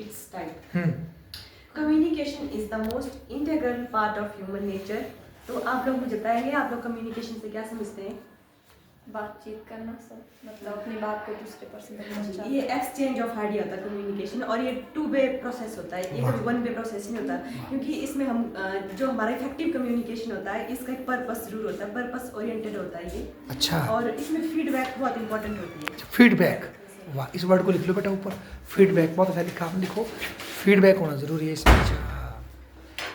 its type. Communication is the most integral part of human nature. तो आप लोग मुझे बताएंगे आप लोग कम्युनिकेशन से क्या समझते हैं? बातचीत करना सब, मतलब अपनी बात को दूसरे पर्सन तक पहुंचाना। ये एक्सचेंज ऑफ आइडिया होता है कम्युनिकेशन, और ये 2 वे प्रोसेस होता है, ये कभी 1 वे प्रोसेस नहीं होता, क्योंकि इसमें हम जो हमारा इफेक्टिव कम्युनिकेशन होता है इसका एक पर्पस जरूर होता है, पर्पस ओरिएंटेड होता है ये। अच्छा, और इसमें फीडबैक बहुत इंपॉर्टेंट होती है। फीडबैक, वाह, इस वर्ड को लिख लो बेटा ऊपर, फीडबैक, बहुत अच्छा लिखा, आपने लिखो फीडबैक होना ज़रूरी है इसमें। अच्छा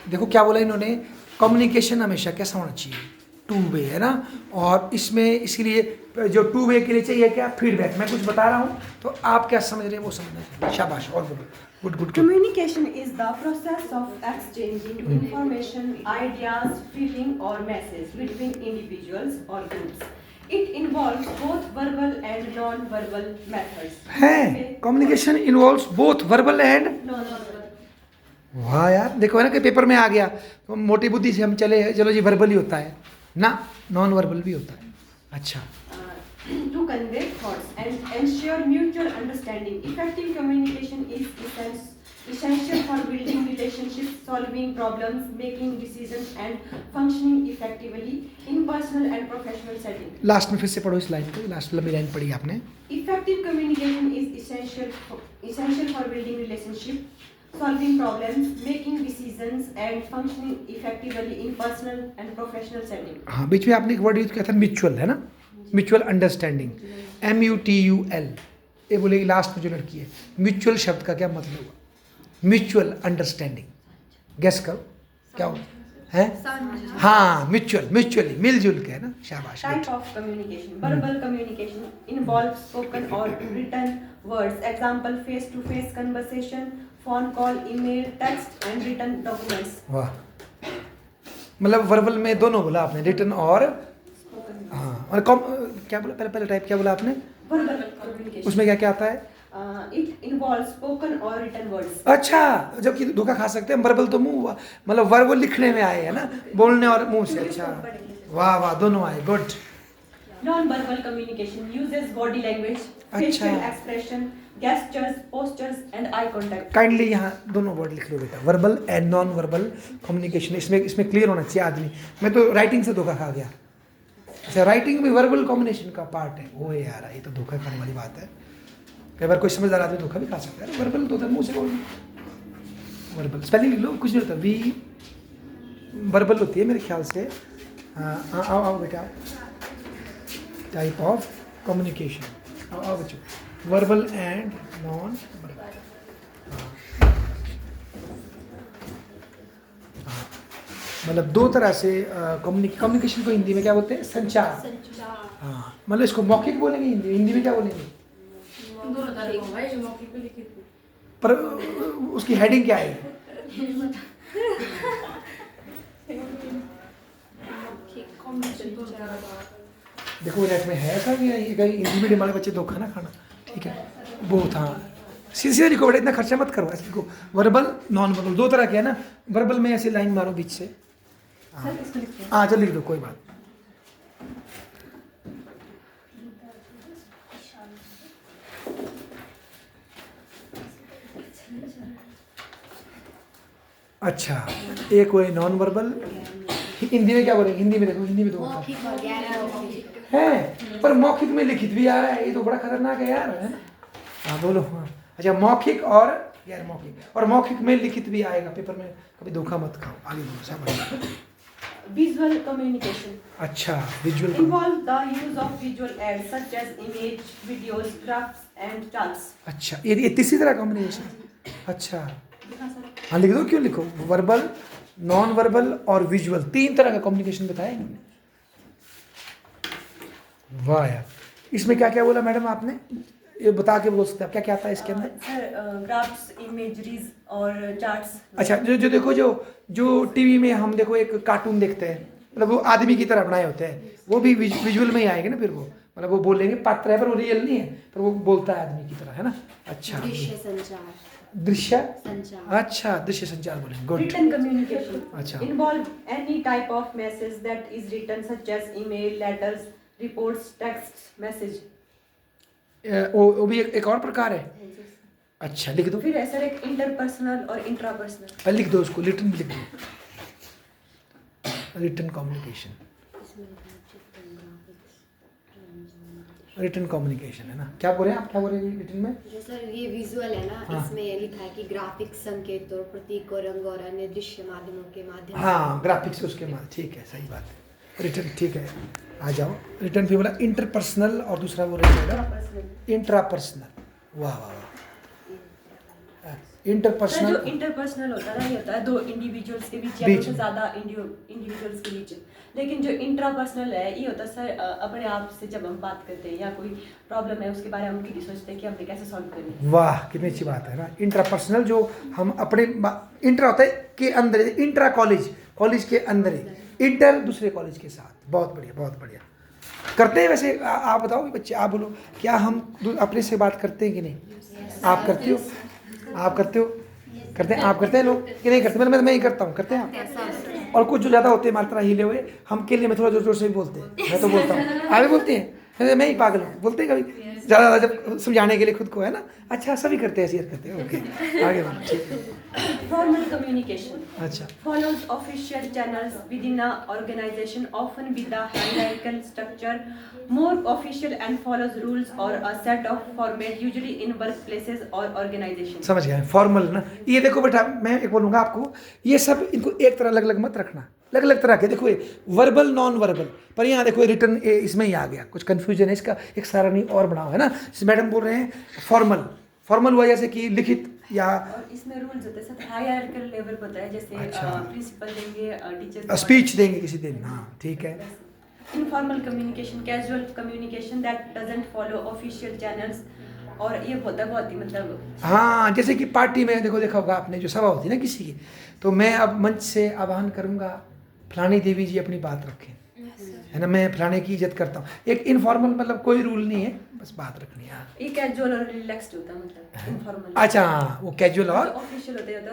देखो क्या बोला इन्होंने, कम्युनिकेशन हमेशा कैसा होना चाहिए, 2 वे, है ना। और इसमें इसीलिए जो 2 वे के लिए चाहिए क्या, फीडबैक। मैं कुछ बता रहा हूँ तो आप क्या समझ रहे हैं वो समझना चाहिए। शाबाश, और बोलो, good good good. Communication is the process of exchanging information, ideas, feeling or message between individuals or groups. It involves both verbal and non-verbal methods. है, communication involves both verbal and, Non-verbal. वाह यार, देखो है ना कि paper में आ गया तो मोटी बुद्धि से हम चले, चलो जी वर्बल ही होता है ना, नॉन वर्बल भी होता है। अच्छा, To convey thoughts and ensure mutual understanding. Effective communication is essential for building relationships, solving problems, making decisions, and functioning effectively in personal and professional settings. Last में फिर से पढ़ो इस लाइन को, लास्ट लंबी लाइन पढ़ी आपने। Effective communication is essential for building relationships, solving problems, making decisions, and functioning effectively in personal and professional settings. हाँ, बीच में आपने एक वर्ड यूज किया था म्यूचुअल, है ना, म्यूचुअल अंडरस्टैंडिंग, MUTUL, ये बोलेगी लास्ट में जो लड़की है। म्यूचुअल शब्द का क्या मतलब हुआ, म्यूचुअल अंडरस्टैंडिंग, गेस करो क्या हो है। हाँ, म्यूचुअल, म्यूचुअली, मिलजुल के, है ना, शाबाश। Type of communication. Verbal communication involves spoken or written words. Example: face-to-face conversation, phone call, email, text, and written documents. वाह, मतलब वर्बल में दोनों बोला आपने, रिटन और, हाँ, और क्या बोला, पहले टाइप क्या बोला आपने, Verbal communication. उसमें क्या क्या आता है। It involves spoken or written words. अच्छा, जबकि धोखा खा सकते हैं, वर्बल तो मुंह, मतलब वर्बल लिखने में आए, है ना, बोलने और मुंह से। अच्छा, वाह वाह, दोनों आए, good. Non-verbal communication uses body language, facial expression, gestures, postures, and eye contact. Kindly यहाँ दोनों वर्ड लिख लो बेटा, verbal and non verbal communication, इसमें क्लियर होना चाहिए आदमी। मैं तो राइटिंग से धोखा खा गया। अच्छा, राइटिंग भी वर्बल कॉम्बिनेशन का पार्ट है। ओ यार, ये तो धोखा खाने वाली बात है। कई बार कोई समझदार आदमी धोखा भी खा सकता है। वर्बल तो होता है मुंह से बोलना, वर्बल स्पेलिंग लिख लो, कुछ नहीं होता, वी वर्बल होती है मेरे ख्याल से। हाँ, आओ आओ बेटा, टाइप ऑफ कम्युनिकेशन, आओ बच्चों, वर्बल एंड नॉन वर्बल। मतलब 2 तरह से कम्युनिकेशन को हिंदी में क्या बोलते हैं, संचार। हाँ, मतलब इसको मौखिक बोलेंगे, हिंदी में क्या बोलेंगे, पर उसकी हेडिंग क्या है, देखो नेट में है ऐसा कि हिंदी मीडियम वाले बच्चे धोखा ना खाना, ठीक है, बहुत। हाँ, सीधे लिखो बेटा, इतना खर्चा मत करो, ऐसे लिखो, वर्बल नॉन वर्बल 2 तरह के है ना। वर्बल में ऐसे लाइन मारो बीच से, हाँ चलो लिख दो, कोई बात। अच्छा, एक हुए नॉन वर्बल, हिंदी में क्या बोलेंगे, हिंदी में देखो, हिंदी में तो है, पर मौखिक में लिखित भी आ रहा है, ये तो बड़ा खतरनाक है यार, है ना। हाँ बोलो, हाँ। अच्छा, मौखिक और गैर मौखिक, और मौखिक में लिखित भी आएगा पेपर में, कभी धोखा मत खाओ। आगे बोलो, शाबाश। Visual communication. अच्छा, visual Involve the use of visual aids such as image, videos, graphs, and charts. अच्छा, ये तीसरी तरह कॉम्बिनेशन। अच्छा, हाँ लिख दो, क्यों लिखो, वर्बल, नॉन वर्बल और विजुअल, 3 तरह का कम्युनिकेशन बताया इन्होंने। वाह यार, इसमें क्या क्या बोला मैडम आपने, ये बता के बोल सकते हैं क्या क्या आता है इसके अंदर। सर, ग्राफ्स, इमेजरीज और चार्ट्स। अच्छा, जो देखो, जो टीवी में हम देखो एक कार्टून देखते हैं, मतलब वो आदमी की तरह बनाए होते हैं, वो भी विजुअल में ही आएंगे ना, फिर वो मतलब वो बोलेंगे, पात्र है पर वो रियल नहीं है, पर वो बोलता है आदमी की तरह, है ना। अच्छा, दृश्य संचार, दृश्य संचार, अच्छा, दृश्य संचार बोलेंगे, गुड। Written communication. अच्छा, Involve any type of message that is written such as email, letters, reports, text, message. वो भी एक और प्रकार है, अच्छा लिख दो, फिर है सर एक इंटरपर्सनल और इंट्रापर्सनल। लिख दो उसको, रिटन भी लिख दो, रिटन कम्युनिकेशन, रिटन कम्युनिकेशन है ना। क्या बोल रहे हैं आप, क्या बोल रहे हैं रिटन में? जो सर ये विजुअल है ना, हाँ। इसमें लिखा है कि ग्राफिक संकेत और प्रतीक और रंग और अन्य दृश्य माध्यमों के माध्यम हाँ ग्राफिक्स उसके बाद, ठीक है सही बात है। रिटन ठीक है, आ जाओ। रिटन फिर बोला इंटरपर्सनल और दूसरा बोल रहे इंट्रापर्सनल। इंट्रापर्सनल। वाह वाह वाह, सर जो इंटरपर्सनल इंटरपर्सनल होता है ना, ये होता है दो इंडिविजुअल्स के बीच या बीच दो से में। ज्यादा इंडिविजुअल्स के बीच। लेकिन जो इंट्रापर्सनल है ये होता है सर अपने आप से जब हम बात करते हैं या कोई प्रॉब्लम है उसके बारे में हम खुद ही सोचते हैं कि हमने कैसे सॉल्व करनी है। वाह कितनी अच्छी बात है ना। इंट्रापर्सनल जो हम अपने इंट्रा होता है के अंदर, इंट्रा कॉलेज, कॉलेज के अंदर ही, इंटर दूसरे कॉलेज के साथ। बहुत बढ़िया बहुत बढ़िया करते हैं वैसे। आप बताओ बच्चे, आप बोलो, क्या हम अपने से बात करते हैं कि नहीं? आप करते हो, आप करते हो, करते हैं, आप करते हैं लोग कि नहीं करते? मैं ही करता हूँ, करते हैं आप? और कुछ जो ज़्यादा होते हैं हमारी तरह हिले हुए, हम के लिए मैं थोड़ा जोर जोर से भी बोलते हैं, मैं तो बोलता हूँ, आप भी बोलते हैं? मैं ही पागल हूँ, बोलते हैं कभी ज़्यादा जब समझाने के लिए खुद को, है ना। अच्छा सभी करते हैं, शेयर करते हैं, ओके आगे बढ़ो, ठीक है। फॉर्मल कम्युनिकेशन अच्छा follows official channels within a organization, often with a hierarchical structure, more official, and follows rules or a set of format, usually in workplaces or organizations. समझ गया, फॉर्मल ना। ये देखो बेटा, मैं एक बोलूँगा आपको, ये सब इनको एक तरह अलग अलग मत रखना, अलग अलग तरह के। देखो ये वर्बल नॉन वर्बल, पर यहाँ देखो रिटर्न इसमें ही आ गया, कुछ कन्फ्यूजन है, इसका एक सारणी और बनाओ, है ना। जैसे मैडम बोल रहे हैं फॉर्मल, फॉर्मल हुआ जैसे कि लिखित या और इसमें रूल्स होते हैं सर, हायरार्किकल लेवल होता है, जैसे अच्छा। प्रिंसिपल देंगे, टीचर स्पीच देंगे किसी दिन, हाँ ठीक है। Informal communication, casual communication that doesn't follow official channels, और ये होता है बहुत ही मतलब हाँ जैसे कि पार्टी में देखो, देखा होगा आपने, जो सभा होती है ना किसी की, तो मैं अब मंच से आह्वान करूँगा फलानी देवी जी अपनी बात रखें, है ना, मैं फलाने की इज्जत करता हूँ। एक इनफॉर्मल मतलब कोई रूल नहीं है, बस बात रखनी है। हाँ। ये कैजुअल और रिलैक्स्ड होता है, मतलब इनफॉर्मल। अच्छा हाँ, वो कैजुअल और ऑफिशियल होते हैं तो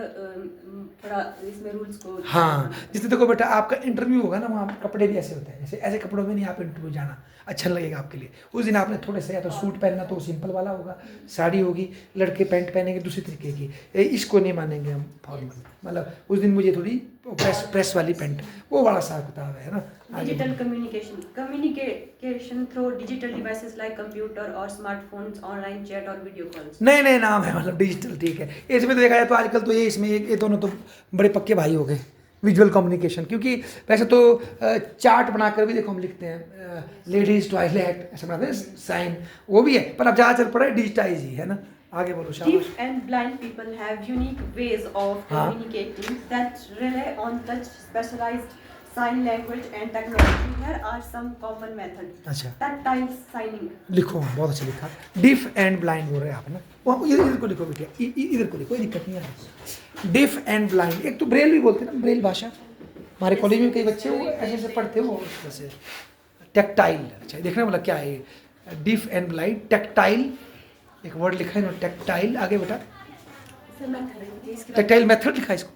थोड़ा इसमें रूल्स को हाँ, जैसे देखो बेटा आपका इंटरव्यू होगा ना, वहाँ कपड़े भी ऐसे होते हैं, जैसे ऐसे कपड़ों में नहीं आप इंटरव्यू जाना, अच्छा लगेगा आपके लिए। उस दिन आपने थोड़े से या तो सूट पहनना तो सिंपल वाला होगा, साड़ी होगी, लड़के पैंट पहनेंगे दूसरी तरीके की, इसको नहीं मानेंगे हम फॉर्मल। मतलब उस दिन मुझे थोड़ी प्रेस वाली पैंट, वो वाला हिसाब किताब है ना। Digital communication through digital devices like computer और स्मार्टफोन्स, ऑनलाइन चैट और वीडियो कॉल्स। नए नए नाम है, मतलब डिजिटल, ठीक है। इसमें तो देखा जाए तो आजकल तो ये इसमें ये दोनों तो बड़े पक्के भाई हो गए, विजुअल कम्युनिकेशन। क्योंकि वैसे तो चार्ट बनाकर भी देखो हम लिखते हैं, लेडीज टॉयलेट ऐसा बनाते हैं साइन, वो भी है, पर अब ज़्यादा चल पड़ा है डिजिटाइज ही, है ना। आगे बोलो शाबाश। Deaf and blind people have unique ways of हाँ। communicating that rely on such specialized sign language and technology. Here are some common methods. अच्छा Tactile signing. लिखो, हाँ बहुत अच्छा लिखा। डिफ एंड ब्लाइंड बोल रहे हैं आप ना, वो इधर को लिखो बेटे, इधर को लिखो, कोई दिक्कत नहीं है। डिफ एंड ब्लाइंड, एक तो ब्रेल भी बोलते हैं ना, ब्रेल भाषा। हमारे कॉलेज में कई बच्चे वो ऐसे ऐसे पढ़ते हैं, वो वैसे। टेक्टाइल, अच्छा देखना मतलब क्या है, डिफ एंड ब्लाइंड, टेक्टाइल, एक वर्ड लिखा है ना टेक्टाइल। आगे बेटा टेक्टाइल मेथड लिखा है इसको,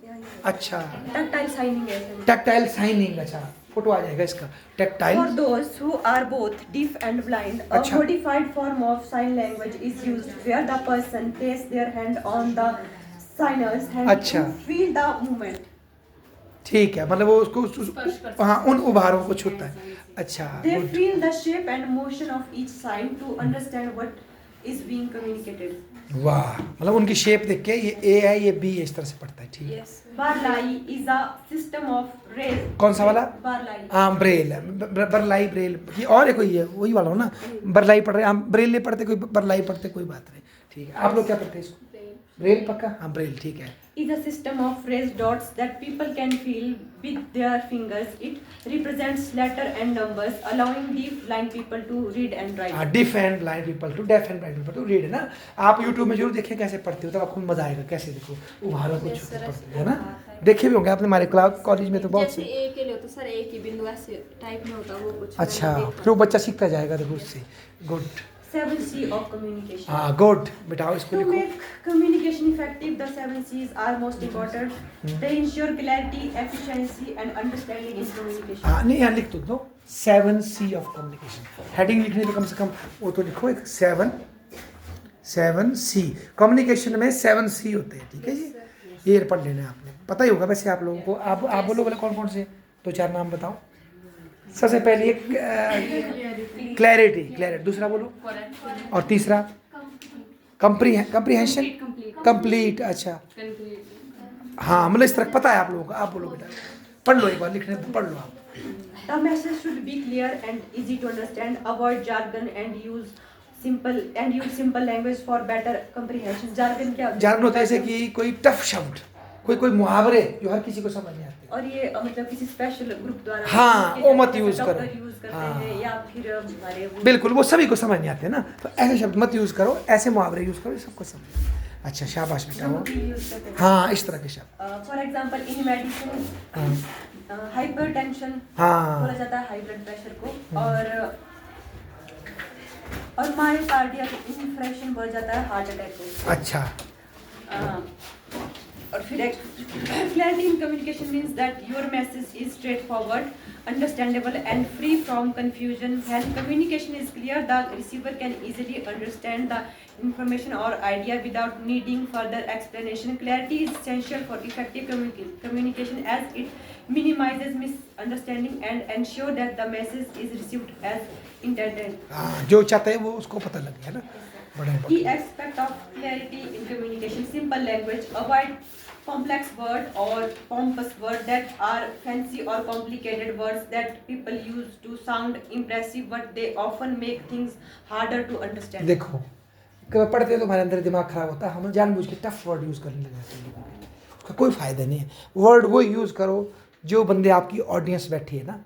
अच्छा Tactile signing है. टेक्टाइल साइनिंग, अच्छा फोटो आ जाएगा इसका। Tactile For those who are both deaf and blind, a अच्छा। modified form of sign language is used where the person places their hand on the signer's hand अच्छा। to feel the movement. ठीक है, मतलब वो उसको हाँ उन उभारों को छूता है, अच्छा They good। feel the shape and motion of each sign to understand what is being communicated. वाह, मतलब उनकी शेप देख के ये ए है ये बी इस तरह से पड़ता है, ठीक है। Yes. Barlai is a system of rail. कौन सा वाला? Barlai. हाँ ब्रेल, बरलाई ब्रेल, ये और है कोई, है वही वाला हो ना, बरलाई पढ़ रहे हैं हम, ब्रेल नहीं पढ़ते, कोई बरलाई पढ़ते, कोई बात नहीं, ठीक है। आप लोग क्या पढ़ते हैं इसको? ब्रेल पक्का, हाँ ब्रेल, ठीक है। Is a system of raised dots that people can feel with their fingers. It represents letter and numbers, allowing deaf blind people to read and write. Deaf and blind people to, deaf and blind people to read, है ना। आप YouTube में जरूर देखें कैसे पढ़ते हो, तब आपको मजा आएगा, कैसे देखो उभारों को छूते पढ़ते हो, है ना। देखे भी होंगे आपने हमारे कॉलेज में तो बहुत जैसे से। ए के लिए तो सर एक ही बिंदु ऐसे टाइप में होता है, वो कुछ अच्छा, मैंने देखा। फिर वो बच्चा सीखता जाएगा देखो उससे, गुड। 7C of communication. हाँ गुड, बिठाओ इसको To लिखो। make communication effective, the 7 C's are most important. They ensure clarity, efficiency, and understanding in communication. हाँ नहीं, यहाँ लिख दो 7C ऑफ कम्युनिकेशन, हेडिंग लिखनी तो कम से कम वो तो लिखो, एक 7C। कम्युनिकेशन में 7C होते हैं, ठीक है जी। ये पढ़ लेना है आपने, पता ही होगा वैसे आप लोगों को। आप बोलो बोले कौन कौन से, दो चार नाम बताओ। सबसे पहले क्लैरिटी, दूसरा बोलो, और तीसरा कंप्रीहेंशन, कंप्लीट। अच्छा हाँ, मतलब इस तरह पता है आप लोगों को। आप बोलो बेटा, पढ़ लो एक बार, लिखने पढ़ लो आप। The message should be clear and easy to understand. Avoid jargon and use simple language for better comprehension. Jargon क्या होता है? jargon होता है जैसे कि कोई टफ शब्द, कोई मुहावरे जो हर किसी को समझ नहीं आते। और ये मतलब किसी स्पेशल ग्रुप द्वारा हाँ, वो मत यूज करो। यूज करते हाँ। हैं या फिर हमारे बिल्कुल, वो सभी को समझ नहीं आते ना, तो ऐसे शब्द मत यूज करो, ऐसे मुहावरे यूज करो, सबको समझ। अच्छा शाबाश बेटा। वो यूज करते हैं। हाँ, इस तरह के शब्द। For example in medicine hypertension हाँ। बोला जाता है हाई ब्लड प्रेशर को, और मायोकार्डियल इन्फ्रेक्शन बोला जाता है हार्ट अटैक को। अच्छा और फिर clarity in communication means that your message is straightforward, understandable and free from confusion. When communication is clear, the receiver can easily understand the information or idea without needing further explanation. Clarity is essential for effective communication as it minimizes misunderstanding and ensure that the message is received as intended. हाँ, जो चाहते हैं वो उसको पता लग गया ना, बड़ा Key important। aspect of clarity in communication: simple language. Avoid complex word or pompous word that are fancy or complicated words that people use to sound impressive, but they often make things harder to understand. देखो, कभी पढ़ते हैं तो हमारे अंदर दिमाग खराब होता है, हम जानबूझ के टफ वर्ड यूज़ करने लग जाते हैं, उसका कोई फ़ायदा नहीं है। वर्ड वो यूज़ करो जो बंदे आपकी ऑडियंस बैठी है ना,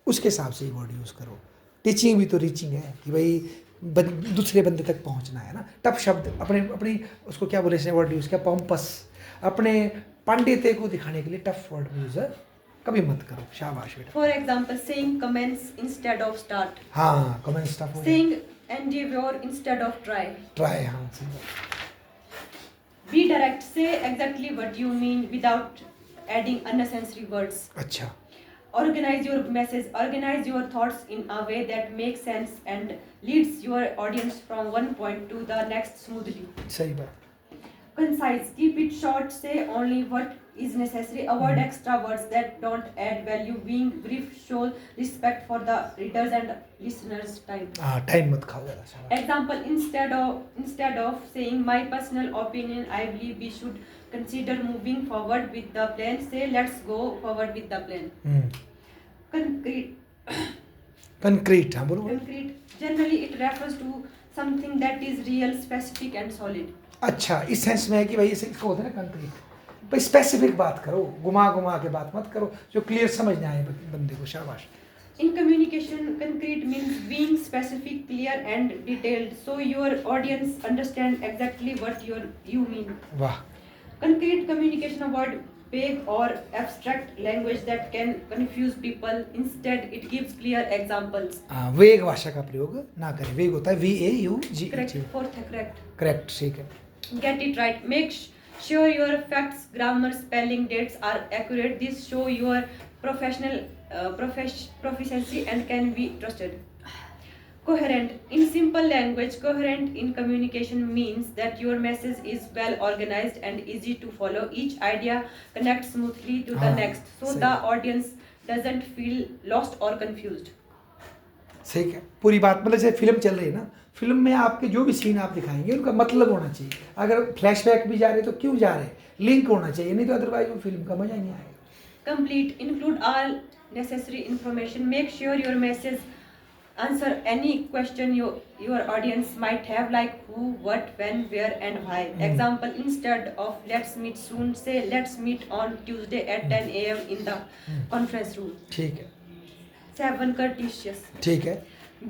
उसके हिसाब से ही वर्ड यूज़ करो। टीचिंग भी तो रीचिंग है कि भाई दूसरे बंदे तक पहुंचना है ना। टफ शब्द अपनी उसको क्या बोले, वर्ड यूज़ किया पॉम्पस, अपने पांडित्य को दिखाने के लिए टफ वर्ड यूज़ कभी मत करो। शाबाश बेटा। For example, saying commence instead of start. हाँ, कमेंट स्टफ हो जाए। Saying endeavor instead of try. Try, हाँ सही बात। Be direct. Say exactly what you mean without adding unnecessary words. अच्छा Organize your message. Organize your thoughts in a way that makes sense and leads your audience from one point to the next smoothly. सही बात। Concise. Keep it short. Say only what is necessary. Avoid extra words that don't add value. Being brief shows respect for the readers and listeners' time. हाँ, time मत खाओ ज़्यादा। शाबाश। Example: instead of saying my personal opinion, I believe we should consider moving forward with the plan. Say let's go forward with the plan. Concrete. Concrete, हाँ बोलो। Concrete. Generally, it refers to something that is real, specific, and solid. अच्छा, इस sense में है कि भाई इसे इसको होता है ना कंक्रीट, भाई स्पेसिफिक बात करो, घुमा के बात मत करो जो क्लियर समझ ना आए बंदे को। शाबाश। In communication, concrete means being specific, clear, and detailed, so your audience understand exactly what you mean. वाह। Concrete communication avoid vague or abstract language that can confuse people. Instead, it gives clear examples. वेग भाषा का प्रयोग ना करें। वेग होता है VAUG। Correct. Fourth, correct. Correct, ठीक है। Get it right. Make sure your facts, grammar, spelling, dates are accurate. This show your professional proficiency and can be trusted. Coherent. In simple language, coherent in communication means that your message is well organized and easy to follow. Each idea connects smoothly to the next, so सही। the audience doesn't feel lost or confused. सही है, पूरी बात। मतलब जैसे film चल रही है ना, फिल्म में आपके जो भी सीन आप दिखाएंगे उनका मतलब होना चाहिए। अगर फ्लैशबैक भी जा रहे तो क्यों जा रहे, लिंक होना चाहिए, नहीं तो अदरवाइज वो फिल्म का मजा ही नहीं आएगा। Complete. Include all necessary information. Make sure your message answer any question your audience might have, like who, what, when, where, and why. Example: instead of let's meet soon, say let's meet on Tuesday at 10 a.m. in the conference room. ठीक है, 7. Courteous. ठीक है।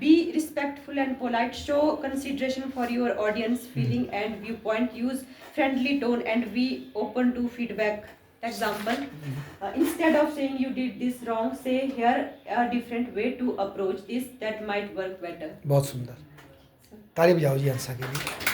Be respectful and polite. Show consideration for your audience feeling and viewpoint. Use friendly tone and be open to feedback. Example: instead of saying you did this wrong, say here a different way to approach this that might work better. बहुत सुंदर, ताली बजाओ जी अंसा के लिए।